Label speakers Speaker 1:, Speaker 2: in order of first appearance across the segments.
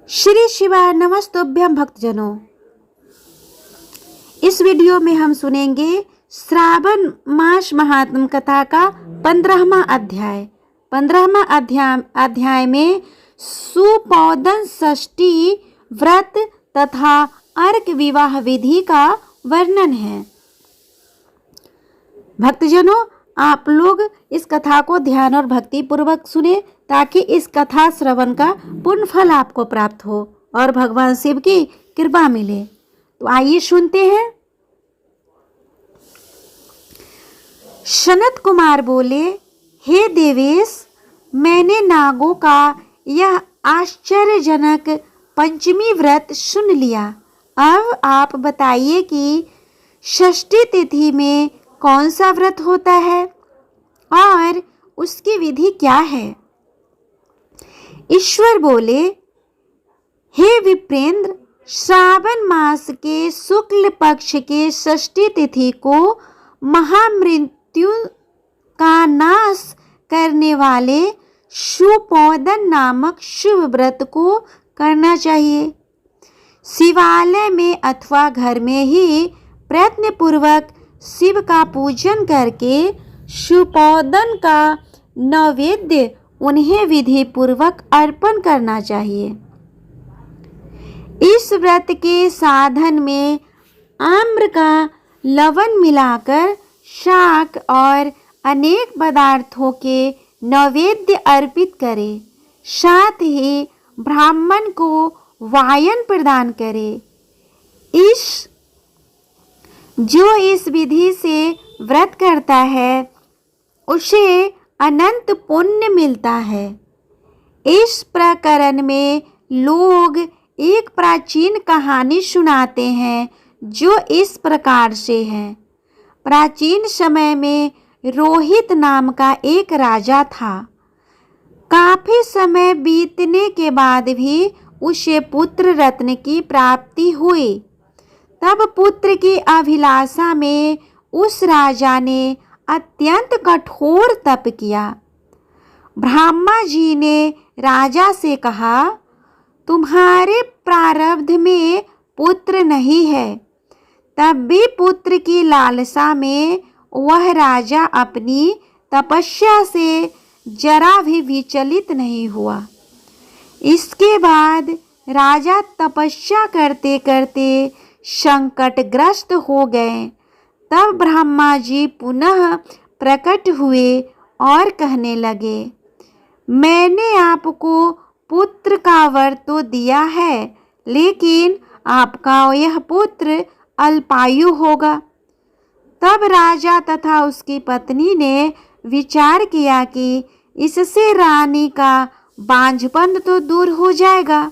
Speaker 1: श्री शिवाय नमस्तुभ्यं भक्तजनों। इस वीडियो में हम सुनेंगे श्रावण मास महात्म कथा का 15वां अध्याय। 15वां अध्याय में सुपौदन षष्ठी व्रत तथा अर्क विवाह विधि का वर्णन है। भक्तजनों, आप लोग इस कथा को ध्यान और भक्ति पूर्वक सुने ताकि इस कथा श्रवण का पुण्य फल आपको प्राप्त हो और भगवान शिव की कृपा मिले। तो आइए सुनते हैं। सनत कुमार बोले, हे देवेश, मैंने नागों का यह आश्चर्यजनक पंचमी व्रत सुन लिया। अब आप बताइए कि षष्ठी तिथि में कौन सा व्रत होता है और उसकी विधि क्या है। ईश्वर बोले, हे विप्रेंद्र, श्रावण मास के शुक्ल पक्ष के षष्ठी तिथि को महामृत्यु का नाश करने वाले सुपौदन नामक शुभ व्रत को करना चाहिए। शिवालय में अथवा घर में ही प्रयत्न पूर्वक शिव का पूजन करके सुपौदन का नैवेद्य उन्हें विधि पूर्वक अर्पण करना चाहिए। इस व्रत के साधन में आम्र का लवण मिलाकर शाक और अनेक पदार्थों के नैवेद्य अर्पित करें। साथ ही ब्राह्मण को वायन प्रदान करें। जो इस विधि से व्रत करता है उसे अनंत पुण्य मिलता है। इस प्रकरण में लोग एक प्राचीन कहानी सुनाते हैं जो इस प्रकार से है। प्राचीन समय में रोहित नाम का एक राजा था। काफी समय बीतने के बाद भी उसे पुत्र रत्न की प्राप्ति हुई। तब पुत्र की अभिलाषा में उस राजा ने अत्यंत कठोर तप किया। ब्रह्मा जी ने राजा से कहा, तुम्हारे प्रारब्ध में पुत्र नहीं है। तब भी पुत्र की लालसा में वह राजा अपनी तपस्या से जरा भी विचलित नहीं हुआ। इसके बाद राजा तपस्या करते करते संकटग्रस्त हो गए। तब ब्रह्मा जी पुनः प्रकट हुए और कहने लगे, मैंने आपको पुत्र का वर तो दिया है, लेकिन आपका यह पुत्र अल्पायु होगा। तब राजा तथा उसकी पत्नी ने विचार किया कि इससे रानी का बांझपन तो दूर हो जाएगा,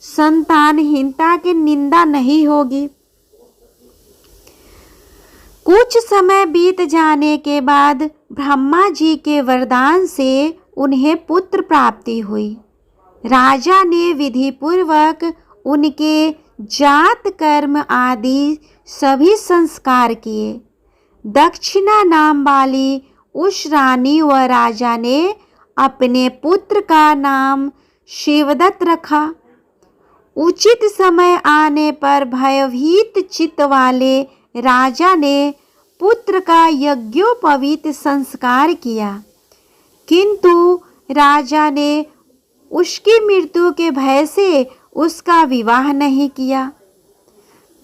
Speaker 1: संतानहीनता की निंदा नहीं होगी। कुछ समय बीत जाने के बाद ब्रह्मा जी के वरदान से उन्हें पुत्र प्राप्ति हुई। राजा ने विधि पूर्वक उनके जात कर्म आदि सभी संस्कार किए। दक्षिणा नाम वाली उस रानी व राजा ने अपने पुत्र का नाम शिवदत्त रखा। उचित समय आने पर भयभीत चित्त वाले राजा ने पुत्र का यज्ञोपवीत संस्कार किया, किंतु राजा ने उसकी मृत्यु के भय से उसका विवाह नहीं किया।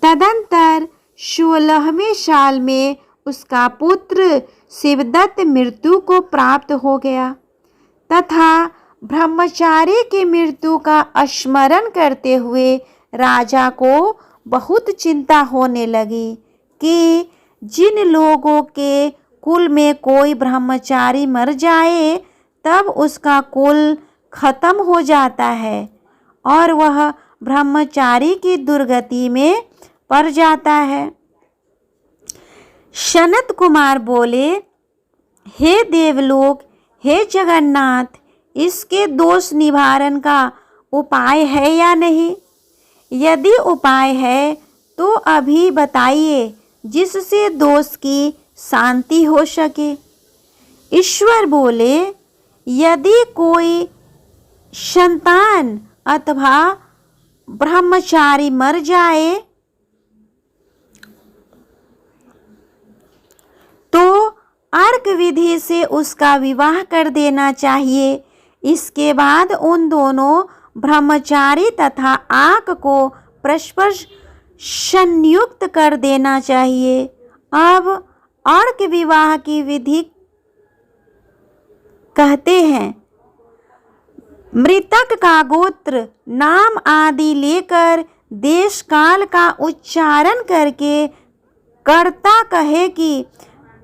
Speaker 1: तदंतर 16वें साल में उसका पुत्र शिवदत्त मृत्यु को प्राप्त हो गया तथा ब्रह्मचारी की मृत्यु का स्मरण करते हुए राजा को बहुत चिंता होने लगी कि जिन लोगों के कुल में कोई ब्रह्मचारी मर जाए तब उसका कुल खत्म हो जाता है और वह ब्रह्मचारी की दुर्गति में पड़ जाता है। सनत कुमार बोले, हे देवलोक, हे जगन्नाथ, इसके दोष निवारण का उपाय है या नहीं? यदि उपाय है तो अभी बताइए, जिससे दोष की शांति हो सके। ईश्वर बोले, यदि कोई संतान अथवा ब्रह्मचारी मर जाए तो अर्क विधि से उसका विवाह कर देना चाहिए। इसके बाद उन दोनों ब्रह्मचारी तथा आक को परस्पर संयुक्त कर देना चाहिए। अब अर्क विवाह की विधि कहते हैं, मृतक का गोत्र, नाम आदि लेकर देश काल का उच्चारण करके कर्ता कहे कि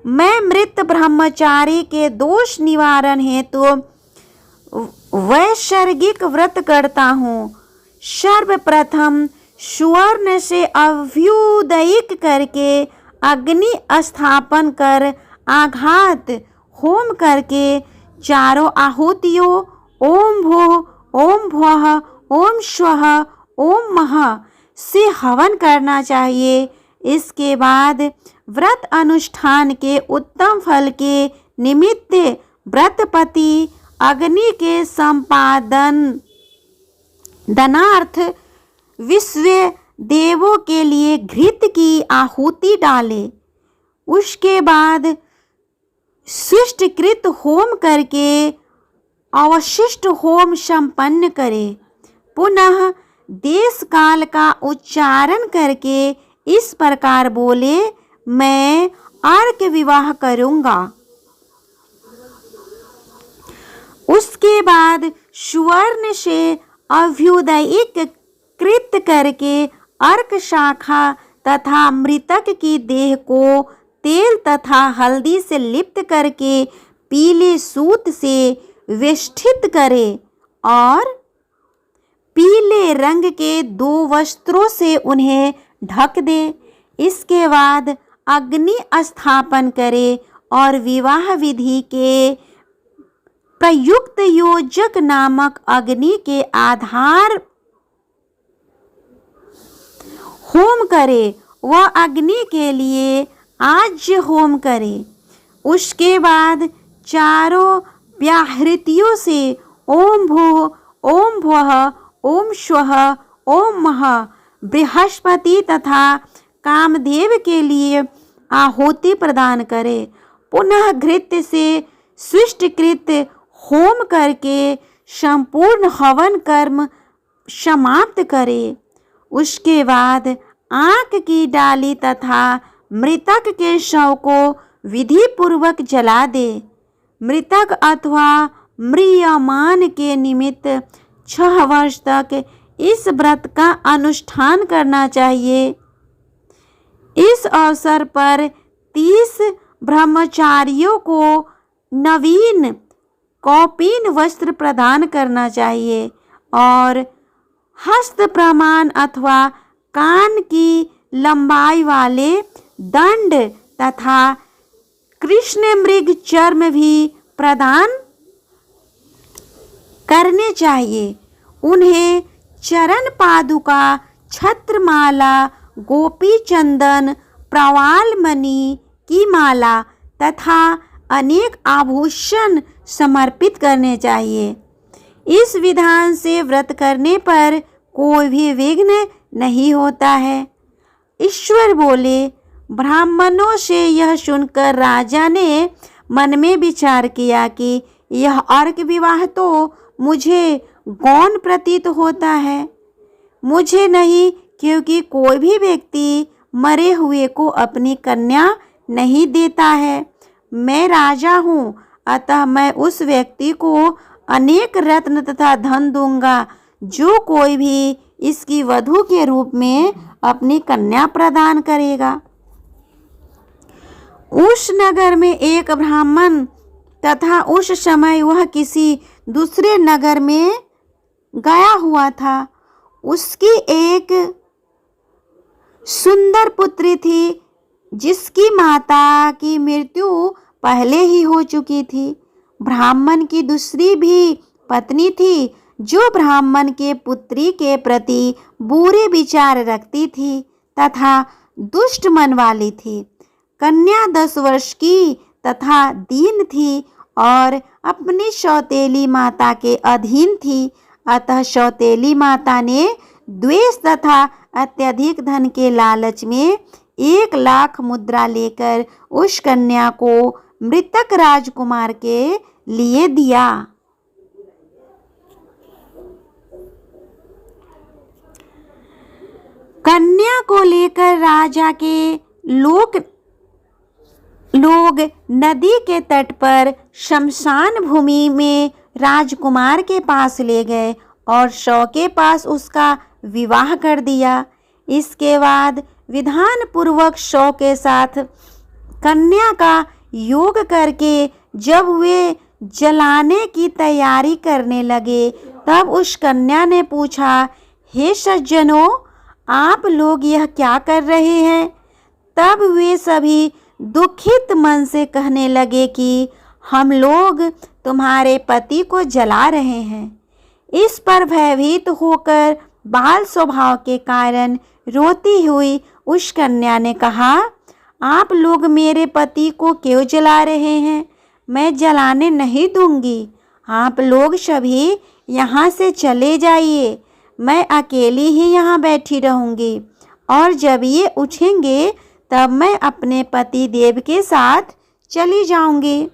Speaker 1: मैं मृत ब्रह्मचारी के दोष निवारण हेतु वैसर्गिक व्रत करता हूँ। सर्वप्रथम सुवर्ण से अभ्युदयिक करके अग्नि स्थापन कर आघात होम करके चारों आहुतियों ओम भूः ओम भुवः ओम स्वः ओम महः से हवन करना चाहिए। इसके बाद व्रत अनुष्ठान के उत्तम फल के निमित्त व्रतपति अग्नि के संपादन दनार्थ विश्व देवों के लिए घृत की आहुति डाले। उसके बाद सुष्टकृत होम करके अवशिष्ट होम संपन्न करे। पुनः देश काल का उच्चारण करके इस प्रकार बोले, मैं अर्क विवाह करूंगा। उसके बाद सुवर्ण से अभ्युदयिक कृत करके अर्क शाखा तथा मृतक की देह को तेल तथा हल्दी से लिप्त करके पीले सूत से वेष्टित करे और पीले रंग के 2 वस्त्रों से उन्हें ढक दे। इसके बाद अग्नि स्थापन करे और विवाह विधि के प्रयुक्त योजक नामक अग्नि के आधार होम करे। वह अग्नि के लिए आज्य होम करे। उसके बाद चारों व्याहृतियों से ओम भूः ओम भुवः ओम स्वः ओम महः बृहस्पति तथा कामदेव के लिए आहुति प्रदान करे। पुनः घृत से सुष्टकृत होम करके संपूर्ण हवन कर्म समाप्त करे। उसके बाद आँख की डाली तथा मृतक के शव को विधि पूर्वक जला दे। मृतक अथवा म्रियमान के निमित्त 6 वर्ष तक इस व्रत का अनुष्ठान करना चाहिए। इस अवसर पर 30 ब्रह्मचारियों को नवीन कौपीन वस्त्र प्रदान करना चाहिए और हस्त प्रमाण अथवा कान की लंबाई वाले दंड तथा कृष्ण मृग चर्म भी प्रदान करने चाहिए। उन्हें चरण पादुका, छत्रमाला, गोपी चंदन, प्रवाल मणि की माला तथा अनेक आभूषण समर्पित करने चाहिए। इस विधान से व्रत करने पर कोई भी विघ्न नहीं होता है। ईश्वर बोले, ब्राह्मणों से यह सुनकर राजा ने मन में विचार किया कि यह अर्क विवाह तो मुझे गौण प्रतीत होता है। मुझे नहीं, क्योंकि कोई भी व्यक्ति मरे हुए को अपनी कन्या नहीं देता है। मैं राजा हूँ, अतः मैं उस व्यक्ति को अनेक रत्न तथा धन दूंगा जो कोई भी इसकी वधू के रूप में अपनी कन्या प्रदान करेगा। उस नगर में एक ब्राह्मण तथा उस समय वह किसी दूसरे नगर में गया हुआ था। उसकी एक सुंदर पुत्री थी जिसकी माता की मृत्यु पहले ही हो चुकी थी। ब्राह्मण की दूसरी भी पत्नी थी जो ब्राह्मण के पुत्री के प्रति बुरे विचार रखती थी तथा दुष्ट मन वाली थी। कन्या 10 वर्ष की तथा दीन थी और अपनी सौतेली माता के अधीन थी। अतः सौतेली माता ने द्वेष तथा अत्यधिक धन के लालच में 1,00,000 मुद्रा लेकर उस कन्या को मृतक राजकुमार के लिए दिया। कन्या को लेकर राजा के लोग नदी के तट पर शमशान भूमि में राजकुमार के पास ले गए और शव के पास उसका विवाह कर दिया। इसके बाद विधान पूर्वक शव के साथ कन्या का योग करके जब वे जलाने की तैयारी करने लगे तब उस कन्या ने पूछा, हे सज्जनों, आप लोग यह क्या कर रहे हैं? तब वे सभी दुखित मन से कहने लगे कि हम लोग तुम्हारे पति को जला रहे हैं। इस पर भयभीत होकर बाल स्वभाव के कारण रोती हुई उस कन्या ने कहा, आप लोग मेरे पति को क्यों जला रहे हैं? मैं जलाने नहीं दूंगी। आप लोग सभी यहाँ से चले जाइए। मैं अकेली ही यहाँ बैठी रहूँगी और जब ये उठेंगे तब मैं अपने पति देव के साथ चली जाऊंगी।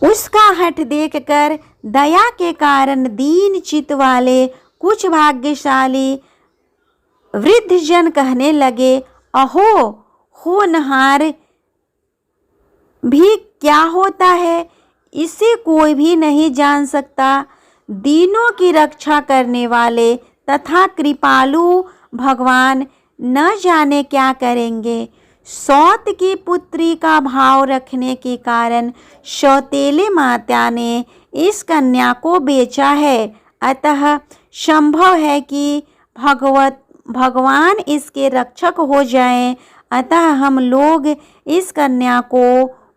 Speaker 1: उसका हठ देखकर दया के कारण दीन चित्त वाले कुछ भाग्यशाली वृद्धजन कहने लगे, अहो होनहार भी क्या होता है, इसे कोई भी नहीं जान सकता। दीनों की रक्षा करने वाले तथा कृपालु भगवान न जाने क्या करेंगे। सौत की पुत्री का भाव रखने के कारण सौतेले माता ने इस कन्या को बेचा है। अतः संभव है कि भगवान इसके रक्षक हो जाएं। अतः हम लोग इस कन्या को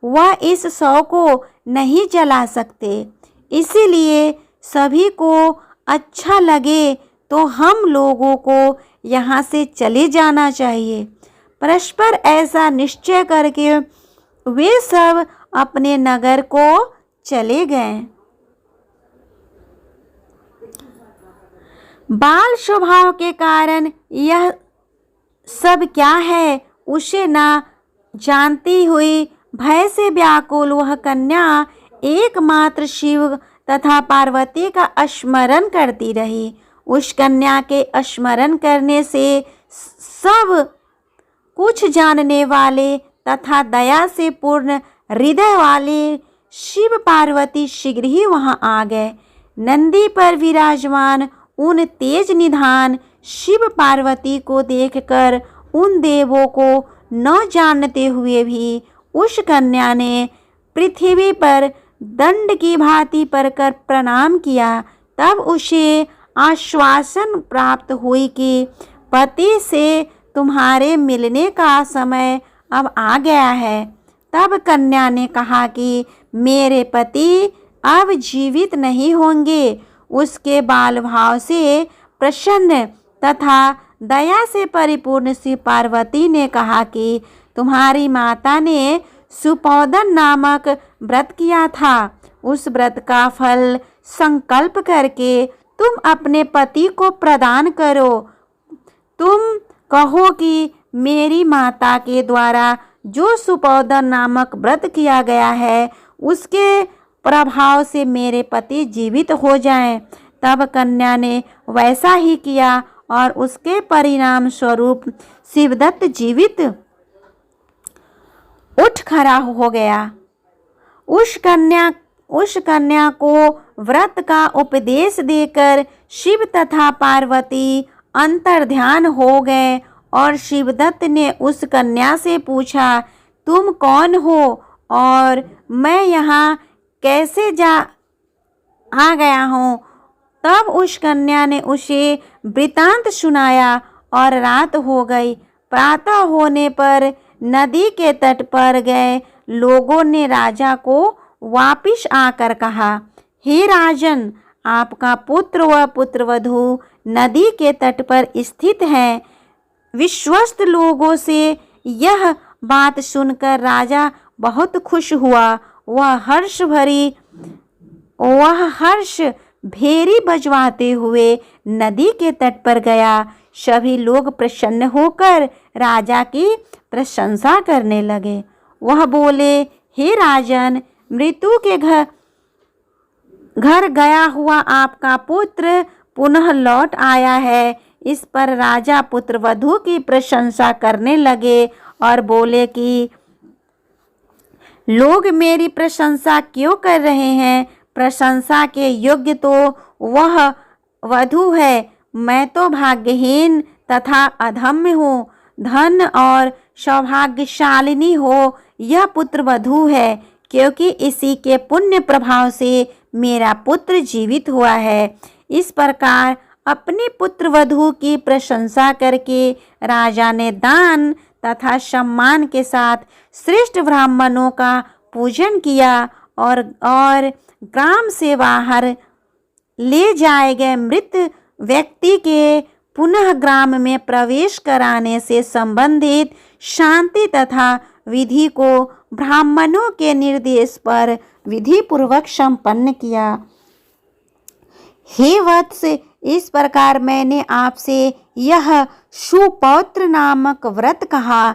Speaker 1: व इस शव को नहीं जला सकते। इसीलिए सभी को अच्छा लगे तो हम लोगों को यहाँ से चले जाना चाहिए। परस्पर ऐसा निश्चय करके वे सब अपने नगर को चले गए। बाल स्वभाव के कारण यह सब क्या है उसे ना जानती हुई भय से व्याकुल वह कन्या एकमात्र शिव तथा पार्वती का स्मरण करती रही। उस कन्या के स्मरण करने से सब कुछ जानने वाले तथा दया से पूर्ण हृदय वाले शिव पार्वती शीघ्र ही वहां आ गए। नंदी पर विराजमान उन तेज निधान शिव पार्वती को देखकर उन देवों को न जानते हुए भी उस कन्या ने पृथ्वी पर दंड की भांति पड़कर प्रणाम किया। तब उसे आश्वासन प्राप्त हुई कि पति से तुम्हारे मिलने का समय अब आ गया है। तब कन्या ने कहा कि मेरे पति अब जीवित नहीं होंगे। उसके बाल भाव से प्रसन्न तथा दया से परिपूर्ण शिव पार्वती ने कहा कि तुम्हारी माता ने सुपोदन नामक व्रत किया था। उस व्रत का फल संकल्प करके तुम अपने पति को प्रदान करो। तुम कहो कि मेरी माता के द्वारा जो सुपोदन नामक व्रत किया गया है उसके प्रभाव से मेरे पति जीवित हो जाएं। तब कन्या ने वैसा ही किया और उसके परिणाम स्वरूप शिवदत्त जीवित उठ खड़ा हो गया। उस कन्या को व्रत का उपदेश देकर शिव तथा पार्वती अंतर्ध्यान हो गए और शिवदत्त ने उस कन्या से पूछा, तुम कौन हो और मैं यहाँ कैसे आ गया हूँ? तब उस कन्या ने उसे वृतांत सुनाया और रात हो गई। प्रातः होने पर नदी के तट पर गए लोगों ने राजा को वापिस आकर कहा, हे राजन, आपका पुत्र व पुत्रवधू नदी के तट पर स्थित है। विश्वस्त लोगों से यह बात सुनकर राजा बहुत खुश हुआ। वह हर्ष भेरी बजवाते हुए नदी के तट पर गया। सभी लोग प्रसन्न होकर राजा की प्रशंसा करने लगे। वह बोले, हे राजन, मृत्यु के घर गया हुआ आपका पुत्र पुनः लौट आया है। इस पर राजा पुत्र वधू की प्रशंसा करने लगे और बोले कि लोग मेरी प्रशंसा क्यों कर रहे हैं? प्रशंसा के योग्य तो वह वधू है। मैं तो भाग्यहीन तथा अधम्य हूँ। धन और सौभाग्यशालिनी हो यह पुत्र वधू है, क्योंकि इसी के पुण्य प्रभाव से मेरा पुत्र जीवित हुआ है। इस प्रकार अपनी पुत्र वधू की प्रशंसा करके राजा ने दान तथा सम्मान के साथ श्रेष्ठ ब्राह्मणों का पूजन किया और ग्राम से बाहर ले जाए गए मृत व्यक्ति के पुनः ग्राम में प्रवेश कराने से संबंधित शांति तथा विधि को ब्राह्मणों के निर्देश पर विधि पूर्वक संपन्न किया। हे वत्स, इस प्रकार मैंने आपसे यह सुपौत्र नामक व्रत कहा।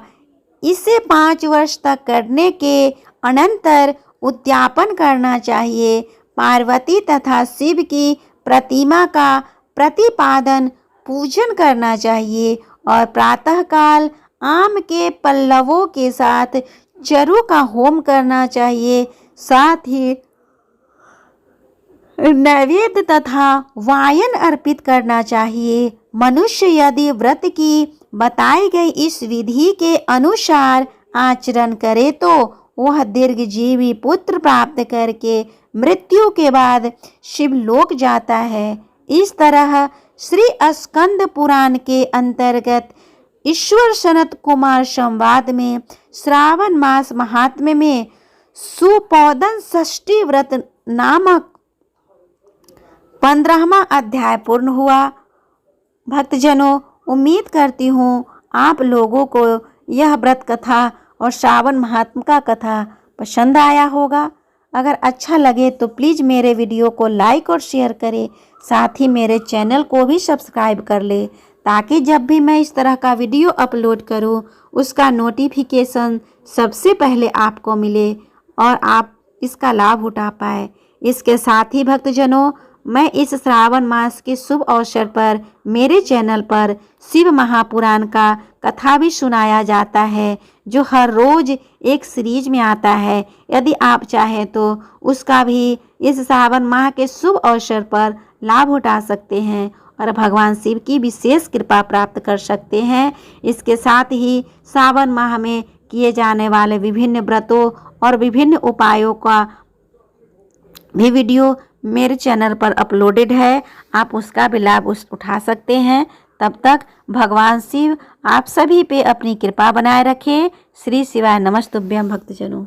Speaker 1: इसे 5 वर्ष तक करने के अनंतर उद्यापन करना चाहिए। पार्वती तथा शिव की प्रतिमा का प्रतिपादन पूजन करना चाहिए और प्रातःकाल आम के पल्लवों के साथ चरु का होम करना चाहिए। साथ ही नैवेद्य तथा वायन अर्पित करना चाहिए। मनुष्य यदि व्रत की बताई गई इस विधि के अनुसार आचरण करे तो वह दीर्घजीवी पुत्र प्राप्त करके मृत्यु के बाद शिवलोक जाता है। इस तरह श्री स्कंद पुराण के अंतर्गत ईश्वर सनत कुमार संवाद में श्रावण मास महात्म्य में सुपौदन षष्ठी व्रत नामक 15वां अध्याय पूर्ण हुआ। भक्तजनों, उम्मीद करती हूँ आप लोगों को यह व्रत कथा और श्रावण महात्म्य का कथा पसंद आया होगा। अगर अच्छा लगे तो प्लीज़ मेरे वीडियो को लाइक और शेयर करें। साथ ही मेरे चैनल को भी सब्सक्राइब कर ले, ताकि जब भी मैं इस तरह का वीडियो अपलोड करूं उसका नोटिफिकेशन सबसे पहले आपको मिले और आप इसका लाभ उठा पाए। इसके साथ ही भक्तजनों, मैं इस श्रावण मास के शुभ अवसर पर मेरे चैनल पर शिव महापुराण का कथा भी सुनाया जाता है, जो हर रोज एक सीरीज में आता है। यदि आप चाहें तो उसका भी इस श्रावण माह के शुभ अवसर पर लाभ उठा सकते हैं और भगवान शिव की विशेष कृपा प्राप्त कर सकते हैं। इसके साथ ही श्रावण माह में किए जाने वाले विभिन्न व्रतों और विभिन्न उपायों का भी वीडियो मेरे चैनल पर अपलोडेड है। आप उसका भी लाभ उठा सकते हैं। तब तक भगवान शिव आप सभी पे अपनी कृपा बनाए रखें। श्री शिवाय नमस्तुभ्यं भक्तजनों।